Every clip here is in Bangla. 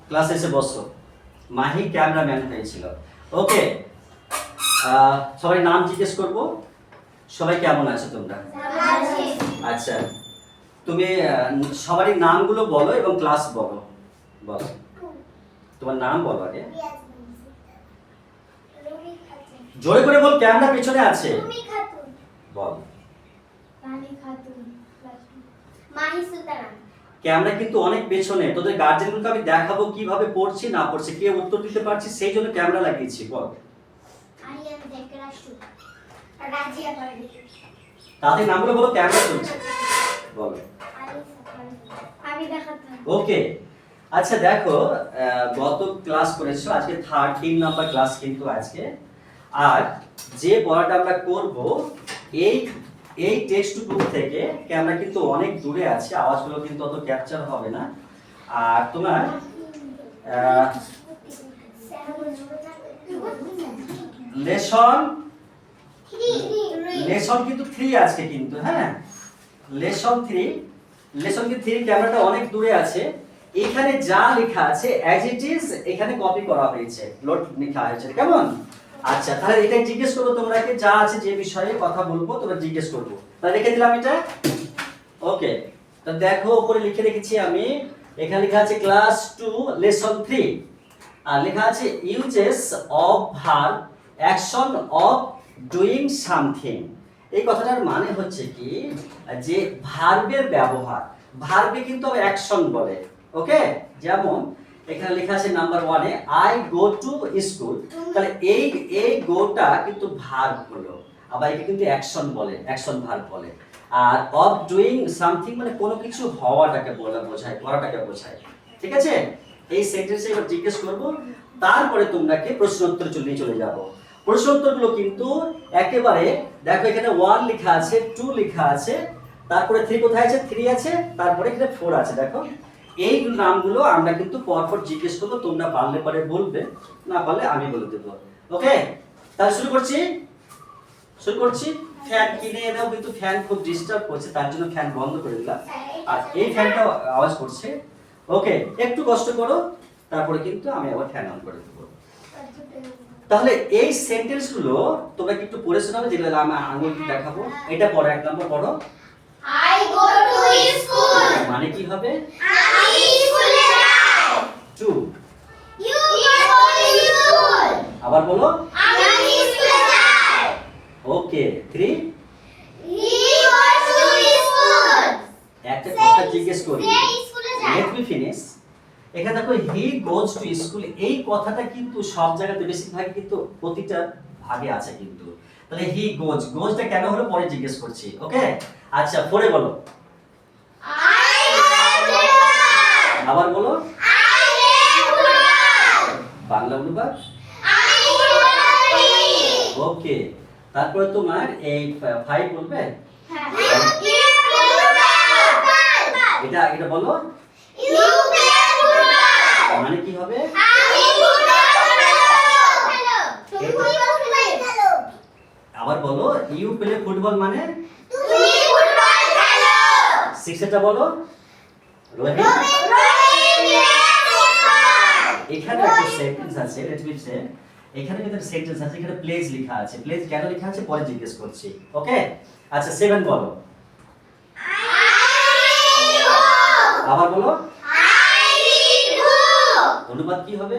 ক্লাসে এসে বসো। মাহি ক্যামেরাম্যান হয়েছিল। ওকে, সবাই নাম জিজ্ঞেস করব। সবাই কেমন আছো তোমরা? আচ্ছা, তুমি সবারই নামগুলো বলো এবং ক্লাস বলো। বলো, তোমার নাম বলো আগে। জোরে করে বল, ক্যামেরা পেছনে আছে। বল। ক্যামেরা কিন্তু অনেক পেছনে, তোদের গার্জেনগুলোকে আমি দেখাবো কিভাবে পড়ছি না পড়ছে, কে উত্তর দিতে পারছি, সেই জন্য ক্যামেরা লাগিয়েছি। বল। তাদের নামগুলো বলো, ক্যামেরা চলছে। বলো। ওকে, আচ্ছা দেখো, গত ক্লাস করেছো, আজকে 3 নাম্বার ক্লাস কিন্তু আজকে। আর যে পড়াটা আমরা করব এই টেক্সট বুক থেকে, ক্যামেরা কিন্তু অনেক দূরে আছে, আওয়াজগুলো কিন্তু অত ক্যাপচার হবে না। আর তোমার লেসন কিন্তু 3 আজকে কিন্তু, হ্যাঁ লেসন 3 ক্যামেরাটা অনেক দূরে আছে। এখানে যা লেখা আছে অ্যাজ ইট ইজ এখানে কপি করা হয়েছে, নোট লেখা হয়েছে, কেমন? আচ্ছা, তাহলে এটা জিজ্ঞেস করবো তোমরাকে, যা আছে যে বিষয়ে কথা বলবো তোমরা জিজ্ঞেস করবো। তাহলে লিখে দিলাম এটা। ওকে, তো দেখো উপরে লিখে রেখেছি আমি, এখানে লেখা আছে ক্লাস 2 লেসন 3, আর লেখা আছে uses of verb action of doing something. এই কথাটার মানে হচ্ছে কি, যে ভার্বের ব্যবহার, ভার্বে কিন্তু আবার অ্যাকশন বলে। ওকে, যেমন এখানে লেখা আছে number 1 A I go to school, তাহলে এই গোটা কিন্তু ভার্ব হলো, আবার একে কিন্তু অ্যাকশন বলে, অ্যাকশন ভার্ব বলে। আর অফ ডুইং সামথিং মানে কোনো কিছু হওয়াটাকে বোঝায়, করাটাকে বোঝায়। ঠিক আছে, এই সেন্টেন্সে এবার জিজ্ঞেস করব, তারপরে তোমরাকে প্রশ্ন উত্তর চলে যাব। প্রশ্ন উত্তরগুলো কিন্তু একেবারে দেখো, এখানে 1 লেখা আছে, 2 লেখা আছে, তারপরে 3 কোথায় আছে? 3 আছে, তারপরে এখানে 4 আছে। দেখো, এই নামগুলো আমরা কিন্তু পরপর জিজ্ঞেস করবো, তোমরা পারলে পরে বলবে, না পারলে আমি বলে দেবো। ওকে, তাহলে শুরু করছি। ফ্যান কিনে দাও, কিন্তু ফ্যান খুব ডিস্টার্ব করছে, তার জন্য ফ্যান বন্ধ করে দিলাম। আর এই ফ্যানটা আওয়াজ করছে। ওকে, একটু কষ্ট করো, তারপরে কিন্তু আমি আবার ফ্যান অন করে দেবো। তাহলে এই সেন্টেন্সগুলো তোমরা কি একটু পড়ে শোনাবে, যেগুলো আমি আঙুল দেখাবো। এটা পড়ো, 1 নম্বর পড়ো। I go to school. মানে কি হবে? আমি স্কুলে যাই। 2 You go to school. আবার বলো। আমি স্কুলে যাই। ওকে, 3 He goes to school. একটা কথা জিজ্ঞেস করি, সে স্কুলে যায়। Let me finish. এখানে দেখো হি গোজ টু স্কুল, এই কথাটা কিন্তু সব জায়গাতে বেশিরভাগ কিন্তু প্রতিটা ভাগে আছে কিন্তু। তাহলে হি গোজটা কেন হলো পরে জিজ্ঞেস করছি। ওকে, আচ্ছা 4 এ বলো। I go to work. আবার বলো। I go to work. Bangla অনুবাদ। আমি স্কুলে যাই। ওকে, তারপরে তোমার এই 5 বলবে। হ্যাঁ। You play football. এটা বলো। You play football. মানে কি হবে? আমি ফুটবল খেলো। তুমি ফুটবল খেলো। আবার বলো, ইউ প্লে ফুটবল মানে? তুমি ফুটবল খেলো। 6 এটা বলো। রোহিত। Rohit play football. এখানে একটা সেন্টেন্স আছে, লেট মি সে, এখানে কিন্তু একটা সেন্টেন্স আছে, এখানে প্লেজ লেখা আছে, প্লেজ কেন লেখা আছে পরে জিজ্ঞেস করছি। ওকে, আচ্ছা 7 বলো। আবার বলো। অনুবাদ কি হবে?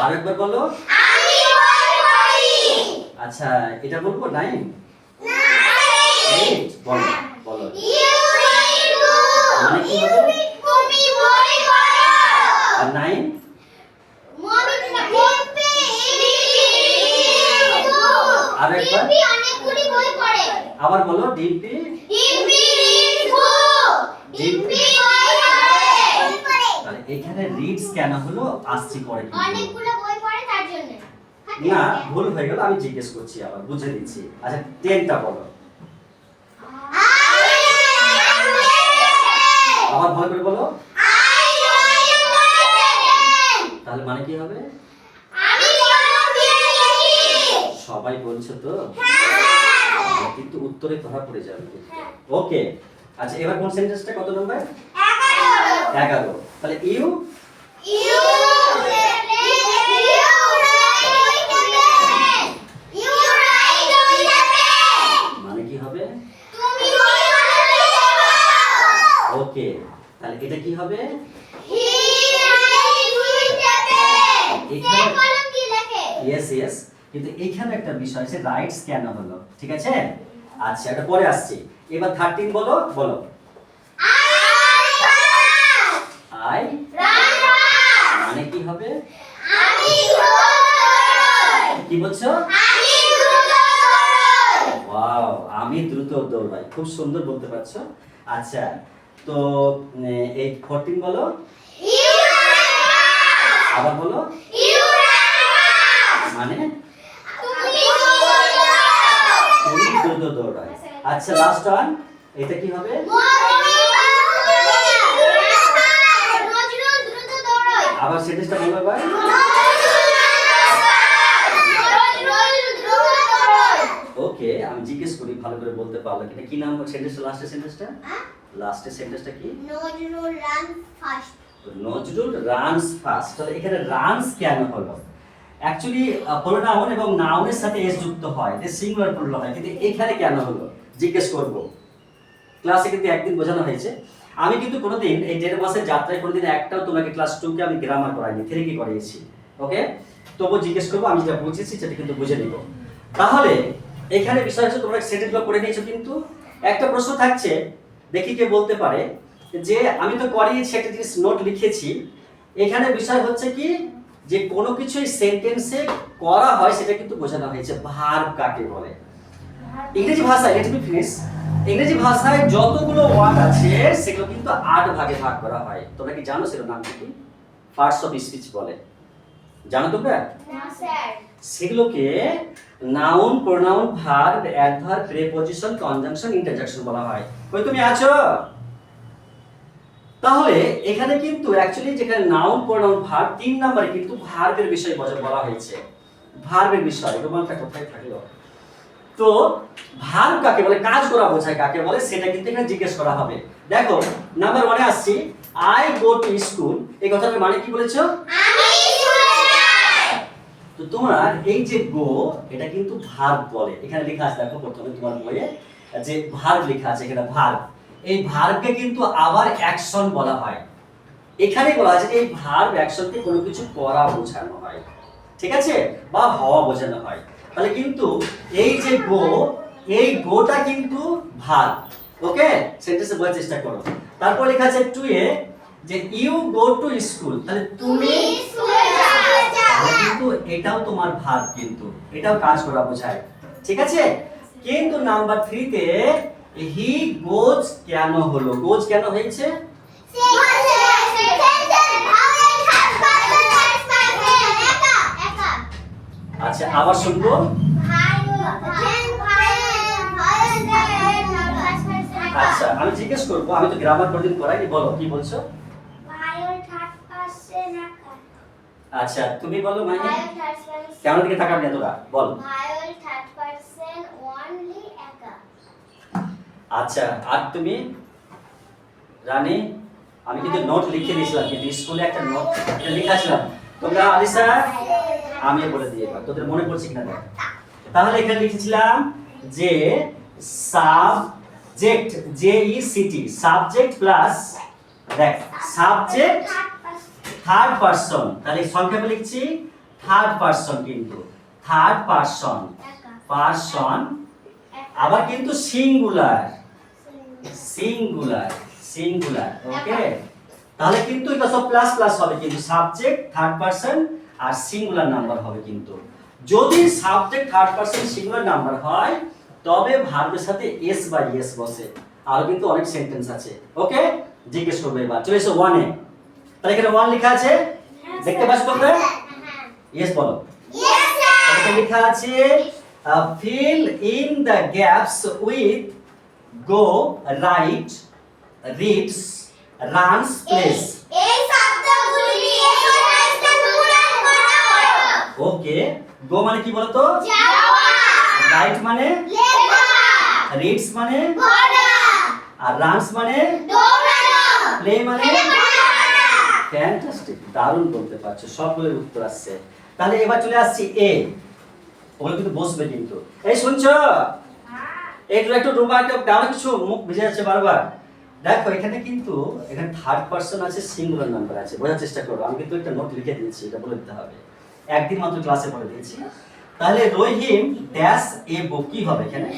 আরেকবার বলো। আচ্ছা, এটা বলবো 9 8 বলো বলো। মানে কি হবে? আর 9 আরেকবার। আবার বলো। ডিম্পি। তাহলে এখানে রিডস কেন হলো আসছি পরে কিন্তু। অনেকগুলো বই পড়ে তার জন্য। না, ভুল হয়ে গেল, আমি জিজ্ঞেস করছি, আবার বুঝে দিচ্ছি। আচ্ছা 10টা বলো। আবার ভালো করে বলো। তাহলে মানে কি হবে? সবাই বলছো তো, কিন্তু উত্তরে ধরা পড়ে যাবে। ওকে, আচ্ছা এবার কোন সেন্টেন্সটা কত নম্বর? 11 তাহলে ইউ মানে কি হবে ওকে তাহলে এটা কি হবে ইয়েস ইয়েস কিন্তু এইখানে একটা বিষয় আছে রাইটস কেন হলো ঠিক আছে আচ্ছা এটা পরে আসছে এবার 13 বলো বলো আই মানে কি হবে কি বলছো ওয়াও আমি দ্রুত দৌড়াই খুব সুন্দর বলতে পারছো আচ্ছা তো এই 14 বলো আবার বলো মানে তুমি দ্রুত দৌড়াই আচ্ছা লাস্ট ওয়ান এটা কি হবে আবার সেন্টেন্সটা বলো এবার ওকে আমি জিজ্ঞেস করি ভালো করে বলতে পারলে এটা কি নাম সেন্টেন্সটা লাস্টের সেন্টেন্সটা কি নজরুল রানস ফাস্ট তাহলে এখানে রানস কেন হলো অ্যাকচুয়ালি প্রোনাউন এবং নাউনের সাথে এস যুক্ত হয় এটা সিঙ্গুলার প্রোনাউন হয় কিন্তু এখানে কেন হলো জিজ্ঞেস করব ক্লাসে কিন্তু একদিন বোঝানো হয়েছে আমি কিন্তু কোনোদিন এই 1.5 মাসের যাত্রায় কোনোদিন একটাও তোমাকে ক্লাস 2 কে আমি গ্রামার করাইনি 3 কি করিয়েছি ওকে তবু জিজ্ঞেস করব আমি যেটা বুঝেছি সেটা কিন্তু বুঝে নিব তাহলে এখানে বিষয় হচ্ছে তোমরা সেটেলগুলো করে নিয়েছো কিন্তু একটা প্রশ্ন থাকছে দেখি কে বলতে পারে যে আমি তো করিয়েছি একটা জিনিস নোট লিখেছি এখানে বিষয় হচ্ছে কি যে কোনো কিছুই সেন্টেন্সে করা হয় সেটা কিন্তু বোঝানো হয়েছে ভার্ব কাকে বলে ইংরেজি ভাষায় লেট মি ফিনিশ ইংরেজি ভাষায় যতগুলো ওয়ার্ড আছে সেগুলো কিন্তু 8 ভাগে ভাগ করা হয় তোমরা কি জানো সেগুলোর নাম কি পার্টস অফ স্পিচ বলে জানো তোমরা সেগুলোকে noun pronoun verb adverb preposition conjunction interjection বলা হয় কই তুমি আছো তাহলে এখানে কিন্তু অ্যাকচুয়ালি যেখানে নাউন প্রোনাউন ভার্ব 3 নম্বরে কিন্তু ভার্বের বিষয় বলা হয়েছে ভার্বের বিষয় রোমানটা কোথায় থাকলো তো ভার্ব কাকে বলে কাজ করা বোঝায় কাকে বলে সেটা কিন্তু এখানে জিজ্ঞেস করা হবে দেখো নাম্বার 1 এ আসছি আই গো টু স্কুল এই কথাটার মানে কি বলেছো আমি স্কুলে যাই তো তোমার এই যে গো এটা কিন্তু ভার্ব বলে এখানে লেখা আছে দেখো প্রথমে তোমার বইয়ে যে ভার্ব লেখা আছে এখানে ভার্ব এই ভার্বকে কিন্তু আবার অ্যাকশন বলা হয় এখানে বলা আছে যে এই ভার্ব অ্যাকশনকে কোনো কিছু করা বোঝানো হয় ঠিক আছে বা হওয়া বোঝানো হয় তাহলে কিন্তু এই যে গো এই গোটা কিন্তু ভার্ব ওকে সেন্টেন্সে বলার চেষ্টা করো তারপর লেখা আছে টু এ যে ইউ গো টু স্কুল তাহলে তুমি স্কুলে যাও কিন্তু এটাও তোমার ভার্ব কিন্তু এটাও কাজ করা বোঝায় ঠিক আছে কিন্তু নাম্বার 3 তে হি গোজ কেন হলো গোজ কেন হয়েছে আচ্ছা আবার শুনবো আচ্ছা আমি জিজ্ঞেস করবো আমি তো গ্রামার কোনদিন করাইনি বলো কি বলছো আচ্ছা তুমি বলো মাইনে কেমন দিকে তাকাবি না তোরা বল আচ্ছা আর তুমি রানী আমি কিন্তু নোট লিখে দিয়েছিলাম কিন্তু স্কুলে একটা নোট লেখা ছিল তোমরা আলিসা আমি বলে দিয়ে এবার তোদের মনে পড়ছে কিনা দেখ তাহলে এখানে লিখেছিলাম যে subject J E C T subject plus দেখ সাবজেক্ট থার্ড পারসন তাহলে সংক্ষেপে লিখছি থার্ড পারসন কিন্তু থার্ড পারসন পারসন আবার কিন্তু সিঙ্গুলার সিঙ্গুলার ওকে তাহলে কিন্তু এটা সব প্লাস প্লাস হবে কিন্তু সাবজেক্ট থার্ড পারসন আর সিঙ্গুলার নাম্বার হবে কিন্তু যদি subject third person singular number হয় তবে ভার্বের সাথে এস বা ইয়েস বসে আর কিন্তু অনেক সেন্টেন্স আছে ওকে জিজ্ঞেস করবে এবার চলে এসো 1 এ তাহলে এখানে 1 লেখা আছে দেখতে পাচ্ছ তোমরা ইয়েস বলো Yes, sir. এখানে লেখা আছে fill in the gaps with go write reads runs plays এই শব্দগুলি এক্সারসাইজটা পূরণ করো ওকে গো মানে কি বলো তো যাওয়া রাইট মানে লেখা রিডস মানে পড়া আর রানস মানে দৌড়ানো প্লে মানে খেলা ফ্যান্টাস্টিক, দারুণ বলতে পারছো, সবগুলোর উত্তর আসছে। তাহলে এবার চলে আসছি এ, ওগুলো কিন্তু বসবে কিন্তু। এই শুনছো, একটু রুমা একটু দাও কিছু, মুখ ভিজে যাচ্ছে বারবার। দেখো এখানে কিন্তু এখানে থার্ড পারসন আছে, সিঙ্গুলার নাম্বার আছে, বোঝার চেষ্টা করো। আমি কিন্তু একটা নোট লিখে দিয়েছি, এটা বলে দিতে হবে, একদিন মাত্র ক্লাসে বলে দিয়েছি। তাহলে রহিম ড্যাশ এ বুক কি হবে এখানে?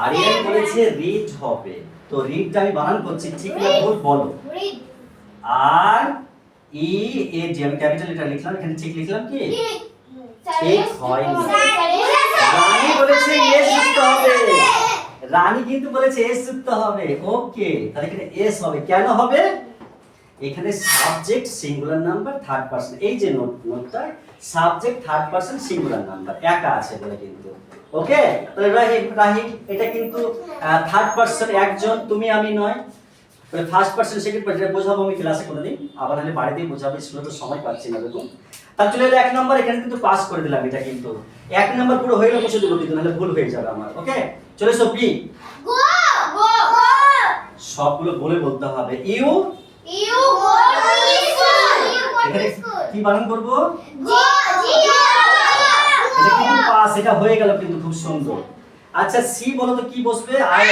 আরিয়ান বলেছে রিড হবে, তো রিডটা আমি বানান করছি, ঠিক না ভুল বলো। আর ই এ ডি, আমি ক্যাপিটাল লেটার লিখলাম এখানে, ঠিক লিখলাম কি? ঠিক হয়নি। রানী বলেছে এস যুক্ত হবে, রানী কিন্তু বলেছে এস যুক্ত হবে। ওকে, তাহলে এখানে এস হবে। কেন হবে? এখানে subject singular number third person, এই যে নোটটা subject third person singular number একা আছে বলে কিন্তু। ওকে, তাহলে রাহিম এটা কিন্তু থার্ড পারসন, একজন, তুমি আমি নয়। তাহলে ফার্স্ট পারসন সেকেন্ড পারসন, এটা বোঝাবো আমি ক্লাসে কোনোদিন, আবার হলে বাড়িতেই বোঝাবো, স্কুলে তো সময় পাচ্ছি না দেখুন। তাহলে চলে এলো 1 নম্বর, এখানে কিন্তু পাস করে দিলাম, এটা কিন্তু 1 নম্বর পুরো হয়ে গেল, বসে দেবো কিন্তু, নাহলে ভুল হয়ে যাবে আমার। ওকে, চলে এসো বি। সবগুলো বলে বলতে হবে। ইউ এখানে কি বানান করব? এটা কিন্তু পাস, এটা হয়ে গেল কিন্তু, খুব সুন্দর। আচ্ছা সি বলো তো কি বসবে? আই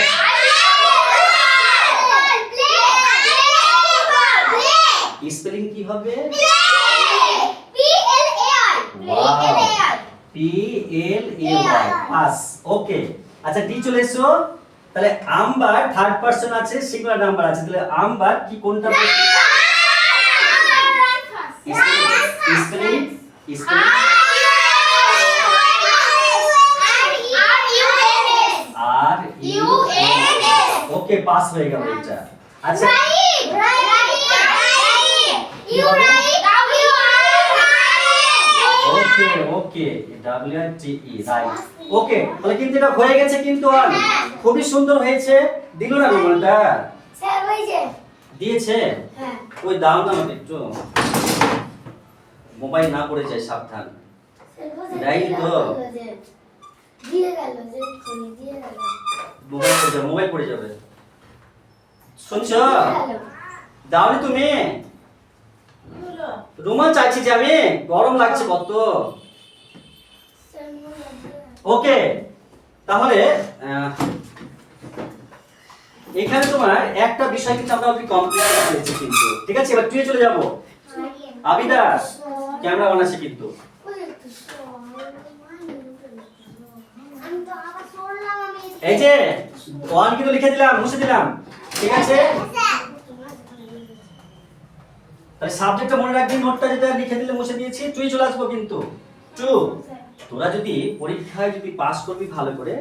স্পেলিং কি হবে? P L A Y, pass. ওকে, আচ্ছা ডি চলে এসো। তাহলে আম্বার থার্ড পারসন আছে, সিঙ্গুলার নাম্বার আছে, তাহলে আম্বার কি কোনটা বসবে? Spelling are U N S. Okay, pass হয়ে গেল এটা। আচ্ছা ওকে ওকে, ডব্লিউ আর টি ই, রাইট। ওকে, তাহলে কিন্তু এটা হয়ে গেছে কিন্তু, আর খুবই সুন্দর হয়েছে। দিল না রুমালটা? দিয়েছে। ওই দাও না আমাকে একটু, মোবাইল না পড়ে যায়, সাবধান। দেয়নি তো? মোবাইল পড়ে যাবে। শুনছ, দাওনি তুমি? রুমাল চাইছি যে আমি, গরম লাগছে কত। ওকে, তাহলে এখানে তোমার একটা বিষয় কিন্তু আমরা অলরেডি কমপ্লিট করে ফেলেছি কিন্তু, ঠিক আছে? এবার তুই চলে যাবো। আবিদা ক্যামেরা অন আছে কিন্তু। এই যে ওয়ান কিন্তু লিখে দিলাম, মুছে দিলাম, ঠিক আছে? তাহলে সাবজেক্টটা মনে রাখবি, নোটটা যেটা লিখে দিলে মুছে দিয়েছি, তুই চলে আসবো কিন্তু। টু, তোরা যদি পরীক্ষায় যদি পাস করবি ভালো করে,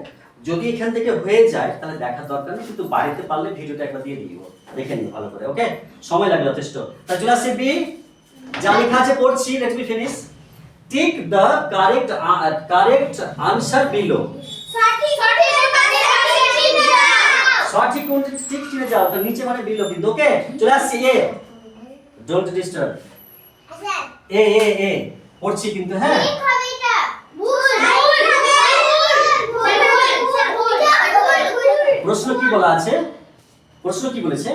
যদি এখান থেকে হয়ে যায় তাহলে দেখার দরকার নেই, কিন্তু বাড়িতে পারলে ভিডিওটা একবার দিয়ে দিও, দেখে নিও ভালো করে। ওকে, সময় লাগবে যথেষ্ট। তাহলে চলে আসছি বি, যা লেখা আছে পড়ছি, let me finish. Tick the correct answer below. সঠিক কোনটা ঠিক চিনে যাও, তো নিচে মানে বিলো কিন্তু। ওকে, চলে আসছি এ, ডোন্ট ডিস্টার্ব। এ এ এ পড়ছি কিন্তু, হ্যাঁ। প্রশ্ন কি বলা আছে? প্রশ্ন কি বলেছে?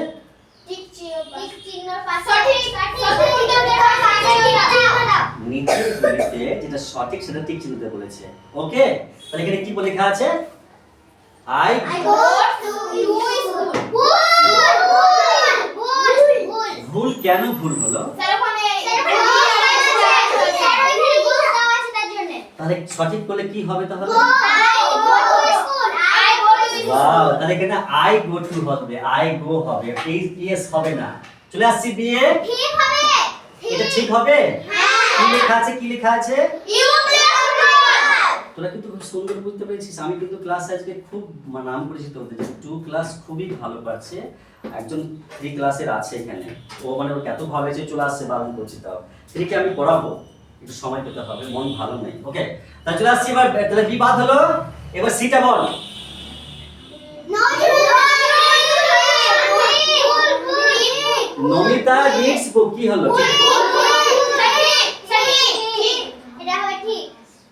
নিচের গুলিতে যেটা সঠিক সেটা ঠিক চিনতে বলেছে। ওকে, তাহলে এখানে কি বলে লেখা আছে? I go to school. ভুল কেন ভুল হলো? তাহলে সঠিক করলে কি হবে তাহলে? ওয়াও, তাহলে এখানে আই গো টু হবে, আই গো হবে, এস হবে না। চলে আসছি বিয়ে, ঠিক হবে। এটা ঠিক হবে? কি লেখা আছে? কি লেখা আছে? তোরা কিন্তু খুব সুন্দর বুঝতে পেরেছিস। আমি কিন্তু ক্লাস আজকে খুব নাম করেছি তোদের, 2 ক্লাস খুবই ভালো পারছে, একজন 3 ক্লাসের আছে এখানে, ও মানে ওর এত ভালো হয়েছে, চলে আসছে, বারণ করছি। তাও 3 কে আমি পড়াবো, একটু সময় পেতে হবে, মন ভালো নেই। ওকে, তাহলে চলে আসছি এবার। তাহলে বি বাদ হলো, এবার সিটা বল। নমিতা রিডস বুক, কি হলো?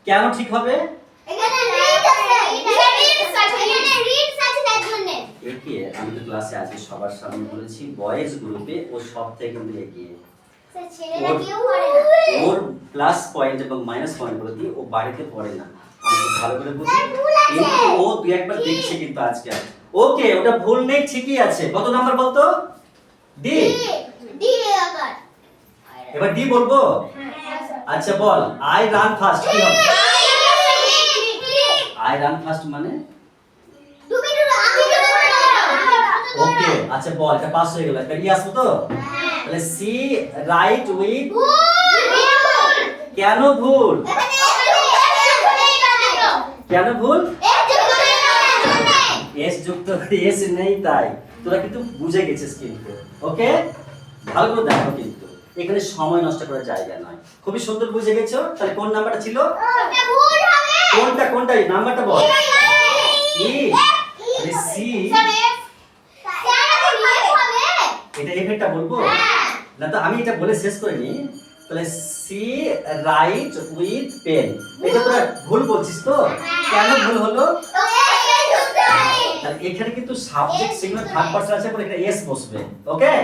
কেন ঠিক হবে? এগিয়ে আমি তো ক্লাসে আজকে সবার সামনে বলেছি বয়েজ গ্রুপে ও সব থেকে কিন্তু এগিয়ে। স্যার ছেলেরা কেউ করে না। ওর প্লাস পয়েন্ট এবং মাইনাস পয়েন্ট গুলো দিয়ে ও বাড়িতে পড়ে না, আমি খুব ভালো করে বুঝি। স্যার, ভুল আছে। কিন্তু ও দুই একবার দেখছে কিন্তু আজকে। ওকে, ওটা ভুল নেই, ঠিকই আছে। কত নাম্বার বলতো? ডি। ডি আকার। এবার ডি বলবো। হ্যাঁ স্যার। আচ্ছা বল, আই রান ফাস্ট কি হবে? আই রান ফাস্ট মানে তুমি তো আমি তো ওকে। আচ্ছা বল, এটা পাস হয়ে গেল। এটা ই আসবে তো? তাহলে সি রাইট উইথ, কেন ভুল? কেন ভুল? এস যুক্ত এস নেই, তাই তোরা কিন্তু বুঝে গেছিস কিন্তু। ওকে, ভালো করে দেখো কিন্তু এখানে সময় নষ্ট করার জায়গা নয়। খুবই সুন্দর বুঝে গেছো। তাহলে কোন নাম্বারটা ছিল? কোনটা কোনটা নাম্বারটা বল। ই তাহলে সি, এটা এফেক্টটা বলবো না তো, আমি এটা বলে শেষ করে নি। তাহলে সি রাইট উইথ পেন, এটা তোরা ভুল বলছিস তো? কেন ভুল হলো? তাহলে এখানে কিন্তু সাবজেক্ট সিঙ্গুলার থার্ড পারসন আছে বলে এখানে এস বসবে। ওকে,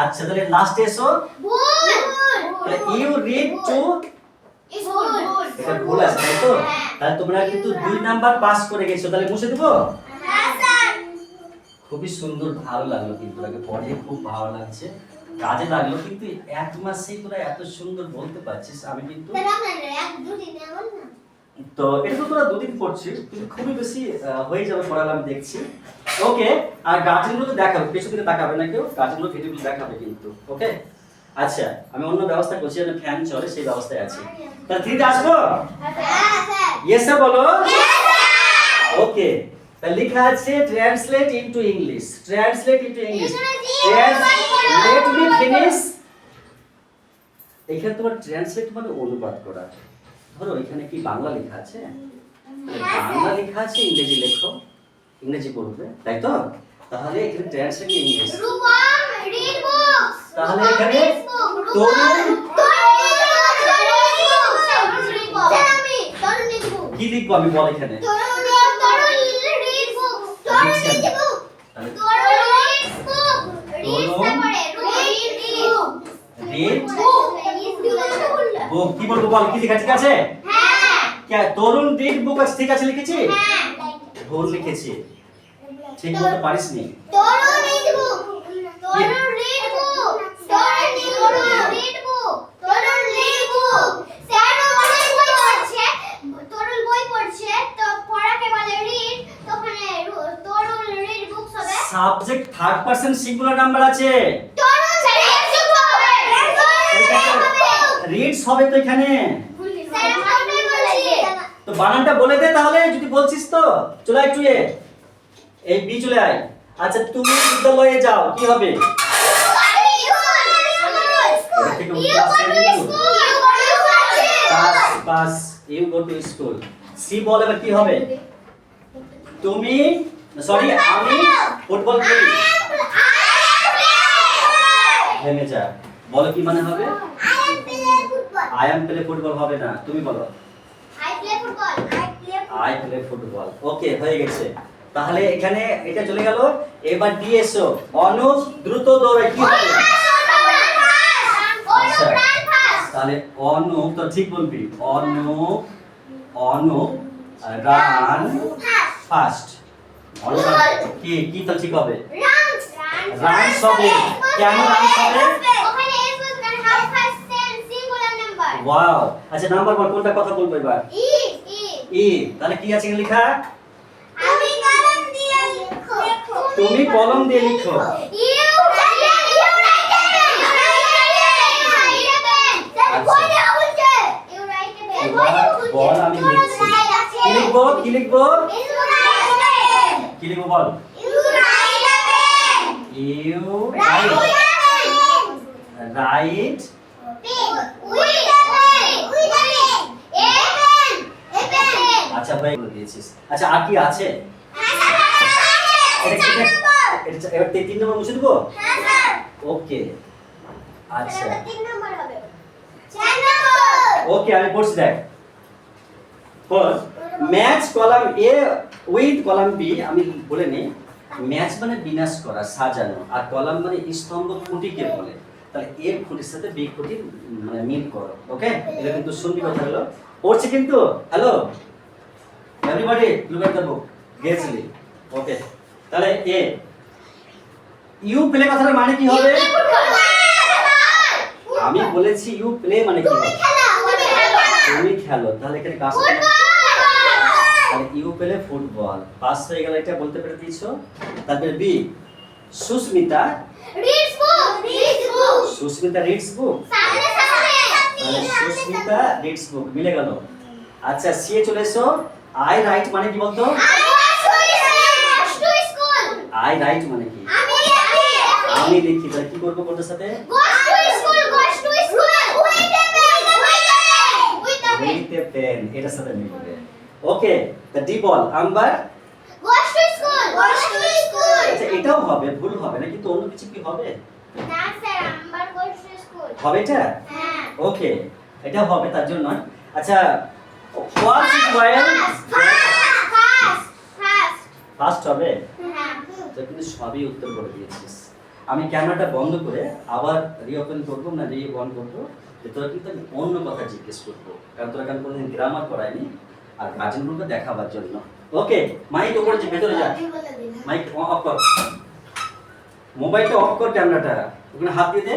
আচ্ছা তাহলে লাস্ট এসো। তাহলে ইউ রিড টু, এটা ভুল আছে তাই তো? তাহলে তোমরা কিন্তু 2 নাম্বার পাস করে গেছো। তাহলে মুছে দেবো। খুবই সুন্দর, ভালো লাগলো কিন্তু, তোকে পড়ে খুব ভালো লাগছে, কাজে লাগলো কিন্তু। এক মাসেই তোরা এত সুন্দর বলতে পারছিস, আমি কিন্তু তো এটা তো তোরা 2 দিন পড়ছিস কিন্তু খুবই বেশি হয়ে যাবে পড়ালে আমি দেখছি। ওকে, আর গার্জেনগুলো দেখাবে, পেছন দিকে তাকাবে না কেউ, গার্জেনগুলো ভিডিওগুলো দেখাবে কিন্তু। ওকে, আচ্ছা আমি অন্য ব্যবস্থা করছি, যেন ফ্যান চলে সেই ব্যবস্থায় আছি। তাহলে 3 তে আসবো? ইয়েস স্যার বলো। ওকে, তাহলে লেখা আছে translate into English, translate into English. Let me finish. এখানে তোমার ট্রান্সলেট মানে অনুবাদ করা। ধরো এখানে কি বাংলা লেখা আছে? বাংলা লেখা আছে, ইংরেজি লেখো, ইংরেজি বলবে তাই তো? তাহলে এখানে ট্রান্সলেট ইংলিশ। তাহলে এখানে কি লিখবো আমি বল এখানে? বুক কি বলবো বল, কি লেখা ঠিক আছে? কে তরুণ রিড বুক আছে, ঠিক আছে লিখেছি? ভুল লিখেছি, ঠিক বলতে পারিসনি। Subject third person singular number আছে, রিডস হবে তো এখানে। তো বানানটা বলে দে তাহলে, যদি বলছিস তো। চলে আয় একটু, এই বি চলে আয়। আচ্ছা তুমি বিদ্যালয়ে যাও, কি হবে? Pass pass, you go to school. সি বল এবার কি হবে? তুমি, সরি আমি ফুটবল খেলি। থেমে যা, বলো কি মানে হবে? আই এম প্লে ফুটবল হবে না, তুমি বলো। I play football. ওকে, হয়ে গেছে। তাহলে এখানে এটা চলে গেল। এবার ডিএসও, অনুপ দ্রুত দৌড়ায়, কি হবে? আচ্ছা তাহলে অনুপ, তো ঠিক বলবি, অনুপ অনুপ রান ফাস্ট। অনুপ কি কি তো ঠিক হবে? রানস হবে। কেন রানস হবে? ওয়াও, আচ্ছা নাম্বার বল, কোনটা কথা বলবো এবার? ই। তাহলে কি আছে এখানে লেখা? তুমি কলম দিয়ে লিখো। বল আমি লিখছি। কি লিখবো কি লিখবো কি লিখবো বল? You right. আচ্ছা ভাই বলে দিয়েছিস। আচ্ছা আর কি আছে? এবার 3 নম্বর মুছে দেবো। ওকে আচ্ছা ওকে, আমি পড়ছি দেখ। Match column A with column B, আমি বলে নিই। ম্যাচ মানে বিন্যাস করা, সাজানো, আর কলাম মানে স্তম্ভ খুঁটিকে বলে। তাহলে এর খুঁটির সাথে বি খুঁটির মানে মিল করো। ওকে, এটা কিন্তু শুনবি কথা হলো, পড়ছে কিন্তু। Hello everybody, look at the book গেটসলি। ওকে, তাহলে এ ইউ প্লে কথাটার মানে কি হবে? আমি বলেছি ইউ প্লে মানে কি হবে? তুমি খেলো। তাহলে এখানে কাজ করো। তাহলে ইউ প্লে ফুটবল, পাস হয়ে গেল, এটা বলতে পেরে দিয়েছো। তারপরে বি সুস্মিতা সুস্মিতা রিডস বুক, তাহলে সুস্মিতা রিডস বুক মিলে গেল। আচ্ছা সি এ চলে এসো। আই রাইট মানে কি বলতো? আই রাইট মানে কি? আমি লিখি। তাহলে কি করবো কোনটার সাথে? উইথ এ পেন, এটার সাথে মিলবে। ওকে, দ্য ডি বল আম্বার। আচ্ছা এটাও হবে, ভুল হবে না, কিন্তু অন্য কিছু কি হবে? হবে এটা? ওকে, এটা হবে, তার জন্য নয়। আচ্ছা হোয়াট ইজ ওয়েল ফার্স্ট হবে। তো কিন্তু সবই উত্তর করে দিয়েছিস। আমি ক্যামেরাটা বন্ধ করে আবার রিওপেন করবো না রি অন করবো, যে তোরা কিন্তু আমি অন্য কথা জিজ্ঞেস করবো, কারণ তোরা কেন কোনোদিন গ্রামার করায়নি, আর গার্জেনগুলোকে দেখাবার জন্য। ওকে, মাইক উপরে যে ভেতরে যা, মাইক অফ কর, মোবাইলটা অফ কর, ক্যামেরাটা ওখানে হাত দিয়ে দে।